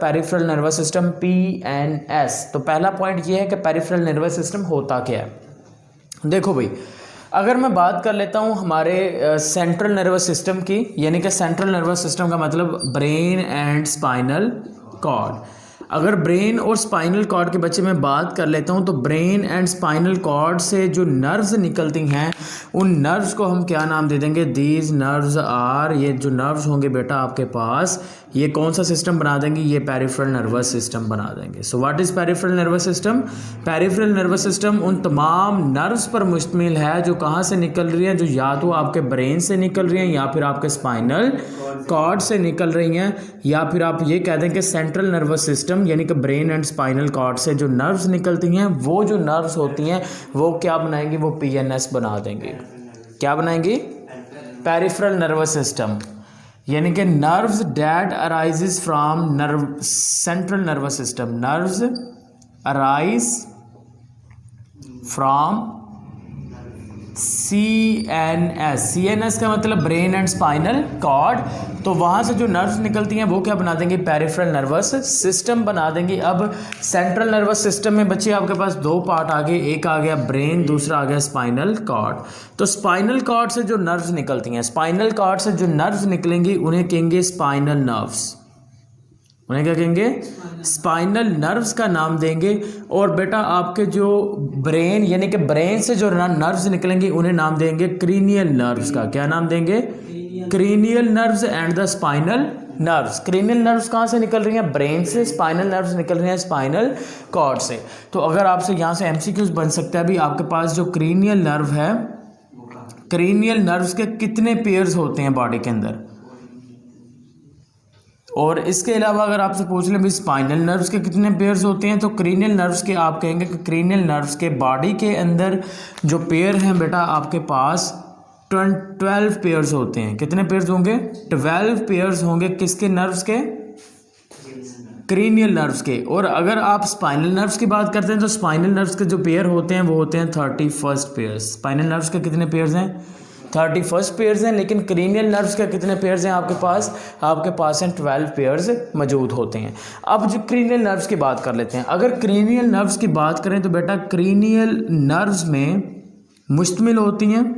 Peripheral nervous system PNS। तो पहला point ये है कि पेरिफेरल नर्वस सिस्टम होता क्या है। देखो भाई, अगर मैं बात कर लेता हूँ हमारे सेंट्रल नर्वस सिस्टम की, यानी कि सेंट्रल नर्वस सिस्टम का मतलब ब्रेन एंड स्पाइनल कॉर्ड। अगर ब्रेन और स्पाइनल कॉर्ड के बच्चे में बात कर लेता हूँ तो ब्रेन एंड स्पाइनल कॉर्ड से जो नर्व्स निकलती हैं उन नर्व्स को हम क्या नाम दे देंगे, दीज नर्व्स आर, ये जो नर्व्स होंगे बेटा आपके पास, ये कौन सा सिस्टम बना देंगे, ये पेरिफेरल नर्वस सिस्टम बना देंगे। So what is peripheral nervous system? Peripheral nervous system उन तमाम नर्व्स पर मुश्तमिल है जो कहाँ से निकल रही हैं, जो या तो आपके ब्रेन से निकल रही हैं या फिर आपके स्पाइनल कॉर्ड से निकल रही हैं, या फिर आप ये कह दें कि सेंट्रल नर्वस सिस्टम यानी कि ब्रेन एंड स्पाइनल कॉर्ड से जो नर्व्स निकलती हैं वो जो नर्व्स होती हैं वो क्या बनाएंगी, वो PNS बना देंगे। क्या बनाएंगी? पेरिफेरल नर्वस सिस्टम, यानी कि nerves that arises from nerve central nervous system, nerves arise from CNS का मतलब ब्रेन एंड स्पाइनल कॉर्ड। तो वहाँ से जो नर्व्स निकलती हैं वो क्या बना देंगे, पेरिफेरल नर्वस सिस्टम बना देंगे। अब सेंट्रल नर्वस सिस्टम में बच्चे आपके पास दो पार्ट आ गए, एक आ गया ब्रेन, दूसरा आ गया स्पाइनल कॉर्ड। तो स्पाइनल कॉर्ड से जो नर्व्स निकलती हैं, स्पाइनल कॉर्ड से जो नर्व्स निकलेंगी उन्हें कहेंगे स्पाइनल नर्व्स। उन्हें क्या कहेंगे? स्पाइनल नर्व्स का नाम देंगे। और बेटा आपके जो ब्रेन यानी कि ब्रेन से जो नर्व्स निकलेंगे उन्हें नाम देंगे क्रीनियल नर्व्स का। क्या नाम देंगे? Cranial nerves and the spinal nerves. Cranial nerves कहाँ से निकल रही हैं? ब्रेन से। स्पाइनल नर्व्स निकल रही हैं स्पाइनल कॉर्ड से। तो अगर आपसे यहाँ से MCQs बन सकता है भी, आपके पास जो क्रीनियल नर्व है, क्रीनियल नर्व्स के कितने पेयर्स होते हैं बॉडी के अंदर, और इसके अलावा अगर आपसे पूछ लें भी स्पाइनल नर्व्स के कितने पेयर्स होते हैं, तो क्रीनियल नर्व्स के आप कहेंगे कि क्रीनियल नर्व्स के बॉडी के अंदर जो पेयर हैं बेटा आपके पास 12 पेयर्स होते हैं। कितने पेयर्स होंगे? 12 पेयर्स होंगे। किसके? नर्व्स के, क्रीनियल नर्व्स के। और अगर आप स्पाइनल नर्व्स की बात करते हैं तो स्पाइनल नर्व्स के जो पेयर होते हैं वो होते हैं 31 पेयर्स। स्पाइनल नर्व्स के कितने पेयर्स हैं? 31 पेयर्स हैं। लेकिन क्रीनियल नर्व्स के कितने पेयर्स हैं आपके पास? आपके पास हैं 12 पेयर्स मौजूद होते हैं। अब जो क्रीनियल नर्व्स की बात कर लेते हैं। अगर क्रीनियल नर्व्स की बात करें तो बेटा क्रीनियल नर्व्स में मुश्तमिल होती हैं,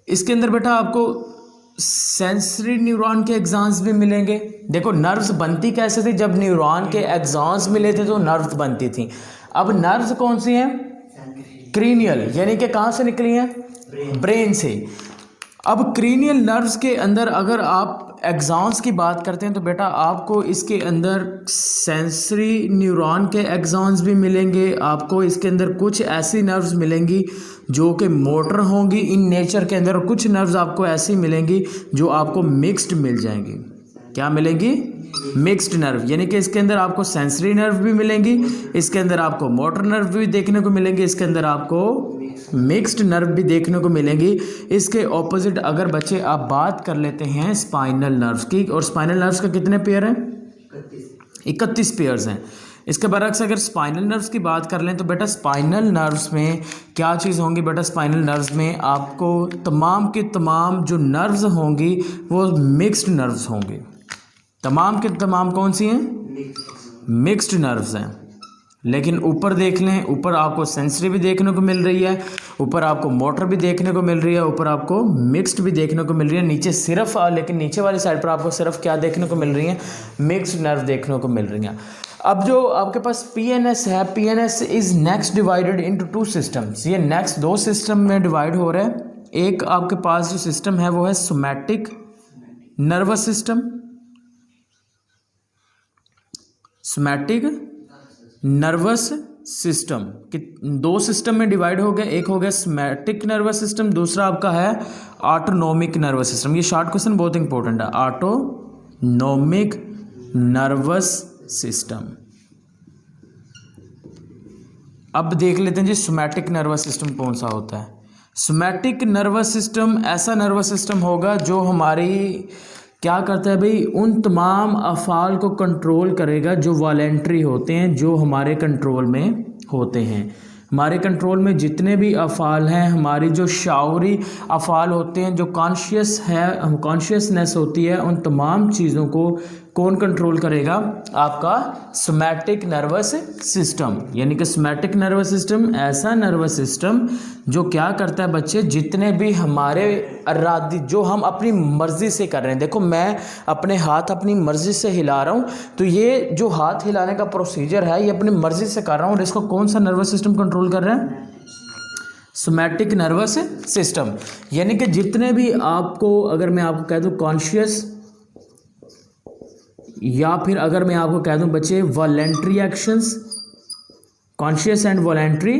इसके अंदर बेटा आपको सेंसरी न्यूरॉन के एग्जाम्स भी मिलेंगे। देखो नर्व्स बनती कैसे थी, जब न्यूरॉन के एग्जाम्स मिले थे तो नर्व्स बनती थी। अब नर्व्स कौन सी हैं? क्रीनियल, यानी कि कहाँ से निकली हैं? ब्रेन से। अब क्रीनियल नर्व्स के अंदर अगर आप एग्जाम्स की बात करते हैं तो बेटा आपको इसके अंदर सेंसरी न्यूरॉन के एग्जाम्स भी मिलेंगे। आपको इसके अंदर कुछ ऐसी नर्व्स मिलेंगी जो कि मोटर होंगी इन नेचर के अंदर, और कुछ नर्व्स आपको ऐसी मिलेंगी जो आपको मिक्स्ड मिल जाएंगी। क्या मिलेंगी? मिक्स्ड नर्व, यानी कि इसके अंदर आपको सेंसरी नर्व भी मिलेंगी, इसके अंदर आपको मोटर नर्व भी देखने को मिलेंगे, इसके अंदर आपको मिक्स्ड नर्व भी देखने को मिलेंगी। इसके ऑपोजिट अगर बच्चे आप बात कर लेते हैं स्पाइनल नर्व्स की, और स्पाइनल नर्व्स का कितने पेयर हैं? 31 पेयर्स हैं। इसके बरक्स अगर स्पाइनल नर्व्स की बात कर लें तो बेटा स्पाइनल नर्व्स में क्या चीज़ होंगी बेटा? स्पाइनल नर्व्स में आपको तमाम के तमाम जो नर्व्स होंगी वो मिक्स्ड नर्व्स होंगी। तमाम के तमाम कौन सी हैं? मिक्स्ड नर्व्स हैं। लेकिन ऊपर देख लें, ऊपर आपको सेंसरी भी देखने को मिल रही है, ऊपर आपको मोटर भी देखने को मिल रही है, ऊपर आपको मिक्स्ड भी देखने को मिल रही है, नीचे सिर्फ, लेकिन नीचे वाली साइड पर आपको सिर्फ क्या देखने को मिल रही है? मिक्स्ड नर्व देखने को मिल रही हैं। अब जो आपके पास PNS है, PNS is next divided into 2 systems. ये नेक्स्ट 2 सिस्टम में डिवाइड हो रहा है। एक आपके पास जो सिस्टम है वो है somatic nervous system, somatic nervous system कि 2 सिस्टम में डिवाइड हो गया। एक हो गया सोमैटिक नर्वस सिस्टम, दूसरा आपका है ऑटोनोमिक नर्वस सिस्टम। ये शॉर्ट क्वेश्चन बहुत इंपॉर्टेंट है, ऑटोनोमिक नर्वस सिस्टम। अब देख लेते हैं जी सोमैटिक नर्वस सिस्टम कौन सा होता है। सोमैटिक नर्वस सिस्टम ऐसा नर्वस सिस्टम होगा जो हमारी क्या करता है भाई, उन तमाम अफ़ाल को कंट्रोल करेगा जो वॉलेंट्री होते हैं, जो हमारे कंट्रोल में होते हैं। हमारे कंट्रोल में जितने भी अफ़ाल हैं, हमारी जो शाउरी अफ़ाल होते हैं, जो कॉन्शियसनेस होती है, उन तमाम चीज़ों को कौन कंट्रोल करेगा? आपका सोमैटिक नर्वस सिस्टम। यानी कि सोमैटिक नर्वस सिस्टम ऐसा नर्वस सिस्टम जो क्या करता है बच्चे, जितने भी हमारे अरादी जो हम अपनी मर्जी से कर रहे हैं, देखो मैं अपने हाथ अपनी मर्जी से हिला रहा हूँ, तो ये जो हाथ हिलाने का प्रोसीजर है ये अपनी मर्जी से कर रहा हूँ, और इसको कौन सा नर्वस सिस्टम कंट्रोल कर रहा है? Somatic nervous system. यानी कि जितने भी आपको, अगर मैं आपको कह दूं कॉन्शियस, या फिर अगर मैं आपको कह दूं बच्चे voluntary actions, conscious and voluntary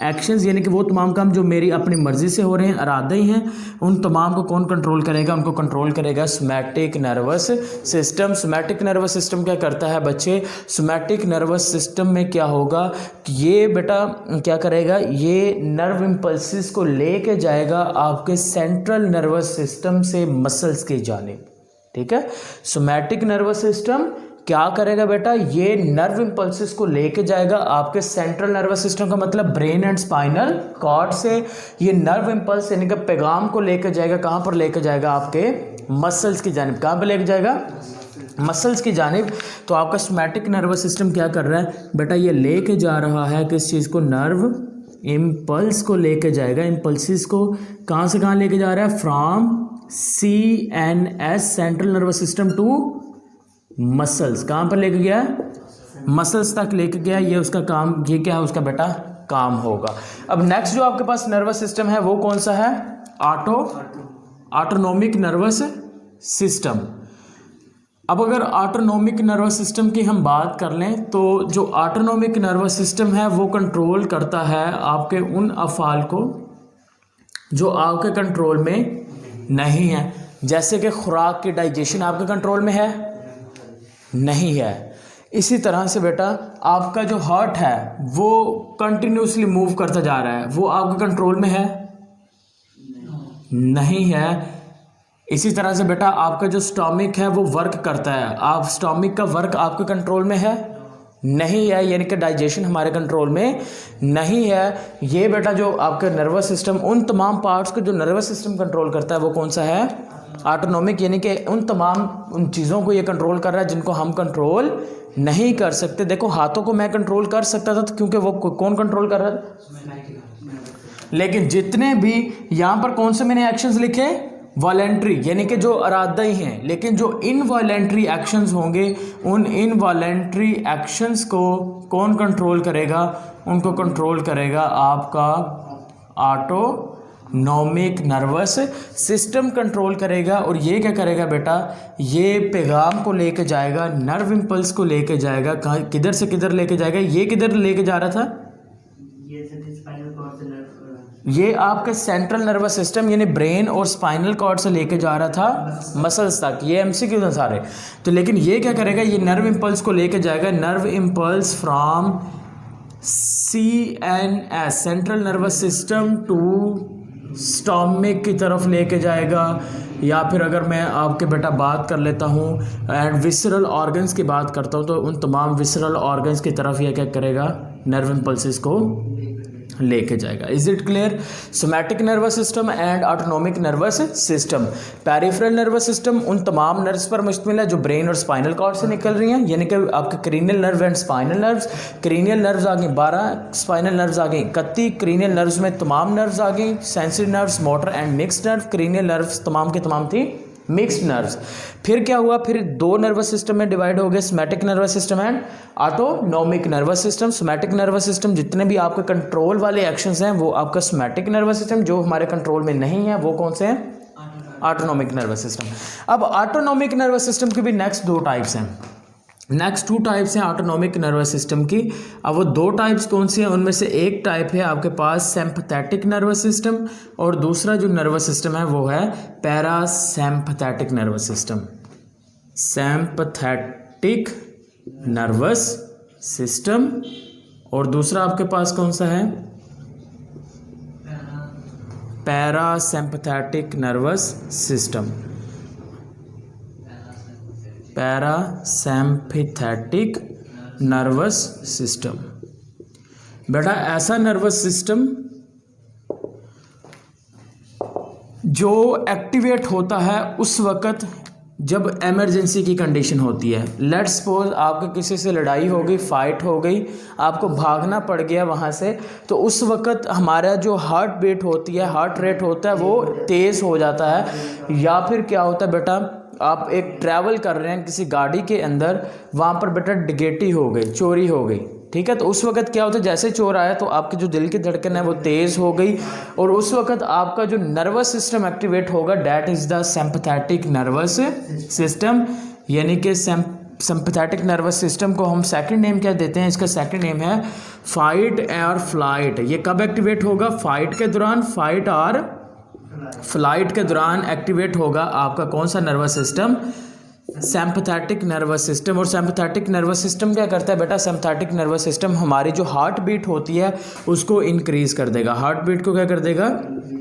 actions, यानी कि वो तमाम काम जो मेरी अपनी मर्जी से हो रहे हैं, इरादे ही हैं, उन तमाम को कौन कंट्रोल करेगा? उनको कंट्रोल करेगा somatic nervous system. Somatic nervous system क्या करता है बच्चे? सोमैटिक नर्वस सिस्टम में क्या होगा कि ये बेटा क्या करेगा, ये नर्व इम्पल्सिस को लेके जाएगा आपके सेंट्रल नर्वस सिस्टम से मसल्स की जानिब। ठीक है, सोमैटिक नर्वस सिस्टम क्या करेगा बेटा, ये नर्व इम्पल्सिस को लेके जाएगा आपके सेंट्रल नर्वस सिस्टम का मतलब ब्रेन एंड स्पाइनल कॉर्ड से। ये नर्व इम्पल्स यानी कि पैगाम को लेके जाएगा, कहाँ पर लेके जाएगा? आपके मसल्स की जानिब। कहाँ पर लेके जाएगा? मसल्स की जानिब। तो आपका सोमैटिक नर्वस सिस्टम क्या कर रहा है बेटा, ये लेके जा रहा है किस चीज़ को? नर्व इम्पल्स को लेके जाएगा। इम्पल्सिस को कहाँ से कहाँ लेके जा रहा है? From CNS central nervous system to muscles. कहाँ पर लेके गया? मसल्स तक लेके गया। ये उसका काम, ये क्या है उसका बेटा काम होगा। अब नेक्स्ट जो आपके पास नर्वस सिस्टम है वो कौन सा है? Autonomic nervous system. अब अगर ऑटोनोमिक नर्वस सिस्टम की हम बात कर लें तो जो ऑटोनोमिक नर्वस सिस्टम है वो कंट्रोल करता है आपके उन अफ़ाल को जो आपके कंट्रोल में नहीं है। जैसे कि खुराक की डाइजेशन आपके कंट्रोल में है? नहीं है। इसी तरह से बेटा आपका जो हार्ट है वो कंटिन्यूसली मूव करता जा रहा है, वो आपके कंट्रोल में है? नहीं है। इसी तरह से बेटा आपका जो स्टोमिक है वो वर्क करता है, आप स्टोमिक का वर्क आपके कंट्रोल में है? नहीं है। यानी कि डाइजेशन हमारे कंट्रोल में नहीं है। ये बेटा जो आपका नर्वस सिस्टम, उन तमाम पार्ट्स को जो नर्वस सिस्टम कंट्रोल करता है वो कौन सा है? ऑटोनोमिक। यानी कि उन चीज़ों को ये कंट्रोल कर रहा है जिनको हम कंट्रोल नहीं कर सकते। देखो हाथों को मैं कंट्रोल कर सकता था तो क्योंकि वो कौन कंट्रोल कर रहा था, लेकिन जितने भी यहाँ पर कौन से मैंने एक्शंस लिखे? वॉलेंट्री, यानी कि जो इरादा ही हैं। लेकिन जो इनवॉलेंट्री एक्शंस होंगे उन इनवॉलेंट्री एक्शंस को कौन कंट्रोल करेगा? उनको कंट्रोल करेगा आपका ऑटोनोमिक नर्वस सिस्टम कंट्रोल करेगा। और ये क्या करेगा बेटा, ये पैगाम को लेके जाएगा, नर्व इम्पल्स को लेके जाएगा। कहाँ, किधर से किधर लेके जाएगा? ये किधर लेके जा रहा था? ये आपके सेंट्रल नर्वस सिस्टम यानी ब्रेन और स्पाइनल कॉर्ड से लेके जा रहा था मसल्स तक। ये MCQ था सारे। तो लेकिन ये क्या करेगा, ये नर्व इम्पल्स को लेके जाएगा, nerve impulse from CNS central nervous system to stomach की तरफ लेके जाएगा। या फिर अगर मैं आपके बेटा बात कर लेता हूँ एंड विसरल ऑर्गन्स की बात करता हूँ तो उन तमाम विसरल ऑर्गन्स की तरफ ये क्या करेगा? नर्व इम्पल्सिस को लेके जाएगा। Is it clear? Somatic nervous system and autonomic nervous system. Peripheral nervous system उन तमाम नर्व्स पर मुश्तमिल है जो ब्रेन और स्पाइनल कॉर्ड से निकल रही हैं, यानी कि आपके cranial nerve and spinal nerves. Cranial nerves आ गई 12, स्पाइनल नर्व्स आ गई 31। क्रीनियल नर्व्स में तमाम नर्व्स आ गई, sensory nerves, motor and mixed nerve. Cranial nerves तमाम के तमाम थी मिक्स्ड नर्व्स। फिर क्या हुआ, फिर दो नर्वस सिस्टम में डिवाइड हो गए, somatic nervous system and autonomic nervous system. Somatic nervous system जितने भी आपके कंट्रोल वाले एक्शंस हैं वो आपका सोमैटिक नर्वस सिस्टम, जो हमारे कंट्रोल में नहीं है वो कौन से हैं? Autonomic nervous system. अब ऑटोनोमिक नर्वस सिस्टम की भी नेक्स्ट दो टाइप्स हैं, नेक्स्ट टू टाइप्स हैं ऑटोनोमिक नर्वस सिस्टम की। अब वो दो टाइप्स कौन सी हैं? उनमें से एक टाइप है आपके पास सिंपैथेटिक नर्वस सिस्टम और दूसरा जो नर्वस सिस्टम है वो है parasympathetic nervous system. Sympathetic nervous system और दूसरा आपके पास कौन सा है? Parasympathetic nervous system. Parasympathetic nervous system बेटा ऐसा नर्वस सिस्टम जो एक्टिवेट होता है उस वक़्त जब इमरजेंसी की कंडीशन होती है, लेट्स सपोज आपके किसी से लड़ाई हो गई, फाइट हो गई, आपको भागना पड़ गया वहाँ से, तो उस वक़्त हमारा जो हार्ट बीट होती है, हार्ट रेट होता है वो तेज़ हो जाता है। या फिर क्या होता है बेटा, आप एक ट्रैवल कर रहे हैं किसी गाड़ी के अंदर, वहाँ पर बेटा डकैती हो गई, चोरी हो गई, ठीक है, तो उस वक्त क्या होता है, जैसे चोर आया तो आपके जो दिल की धड़कन है वो तेज़ हो गई, और उस वक्त आपका जो नर्वस सिस्टम एक्टिवेट होगा, that is the sympathetic nervous system, यानी कि सिंपैथेटिक नर्वस सिस्टम को हम सेकंड नेम क्या देते हैं, इसका सेकंड नेम है फाइट और फ्लाइट। ये कब एक्टिवेट होगा, फाइट के दौरान, फाइट और फ्लाइट के दौरान एक्टिवेट होगा आपका कौन सा nervous system, sympathetic nervous system. और सिंपैथेटिक नर्वस सिस्टम क्या करता है बेटा, सिंपैथेटिक नर्वस सिस्टम हमारी जो हार्ट बीट होती है उसको इंक्रीज़ कर देगा, हार्ट बीट को क्या कर देगा,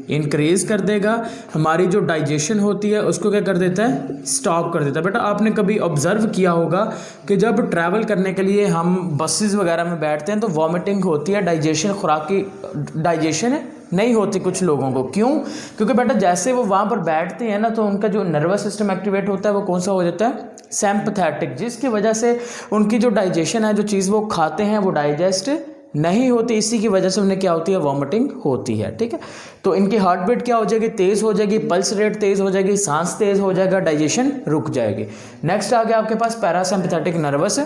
इंक्रीज़ कर देगा। हमारी जो डाइजेशन होती है उसको क्या कर देता है, स्टॉप कर देता है। बेटा आपने कभी ऑब्जर्व किया होगा कि जब ट्रैवल करने के लिए हम बसेस वगैरह में बैठते हैं तो वॉमिटिंग होती है, डाइजेशन, खुराक की डाइजेशन नहीं होती कुछ लोगों को। क्यों? क्योंकि बेटा जैसे वो वहाँ पर बैठते हैं ना तो उनका जो नर्वस सिस्टम एक्टिवेट होता है वो कौन सा हो जाता है, सिंपैथेटिक, जिसकी वजह से उनकी जो डाइजेशन है, जो चीज़ वो खाते हैं वो डाइजेस्ट नहीं होती, इसी की वजह से उन्हें क्या होती है, वॉमिटिंग होती है। ठीक है, तो इनकी हार्ट बीट क्या हो जाएगी, तेज़ हो जाएगी, पल्स रेट तेज़ हो जाएगी, सांस तेज़ हो जाएगा, डाइजेशन रुक जाएगी। नेक्स्ट आ गया आपके पास पैरासिम्पैथेटिक नर्वस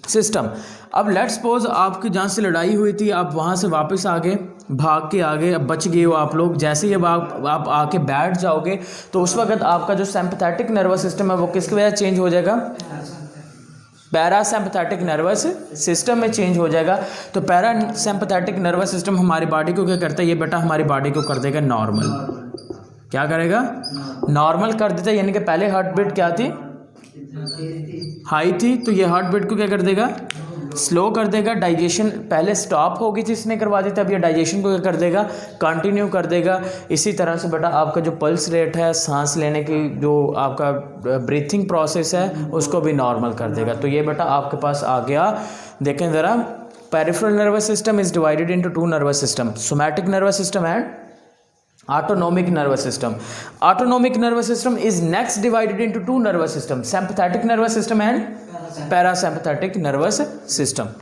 सिस्टम। अब लेट्स सपोज आपकी जहाँ से लड़ाई हुई थी, आप वहाँ से वापस आ गए, भाग के आ गए, अब बच गए हो आप लोग। जैसे ही अब आप आके बैठ जाओगे तो उस वक्त आपका जो सिंपैथेटिक नर्वस सिस्टम है वो किसकी वजह से चेंज हो जाएगा, पैरासिम्पैथेटिक नर्वस सिस्टम में चेंज हो जाएगा। तो पैरासिम्पैथेटिक नर्वस सिस्टम हमारी बॉडी को क्या करता है, ये बेटा हमारी बॉडी को कर देगा नॉर्मल। क्या करेगा, नॉर्मल कर देता है, यानी कि पहले हार्ट बीट क्या थी, हाई थी, तो ये हार्ट बीट को क्या कर देगा, स्लो कर देगा। डाइजेशन पहले स्टॉप हो गई थी, इसने करवा दी थी, अब ये डाइजेशन को क्या कर देगा, कंटिन्यू कर देगा। इसी तरह से बेटा आपका जो पल्स रेट है, सांस लेने की जो आपका ब्रीथिंग प्रोसेस है उसको भी नॉर्मल कर देगा। तो ये बेटा आपके पास आ गया। देखें ज़रा, peripheral nervous system is divided into two nervous system, somatic nervous system and autonomic nervous system. Autonomic nervous system is next divided into two nervous systems, sympathetic nervous system and parasympathetic nervous system.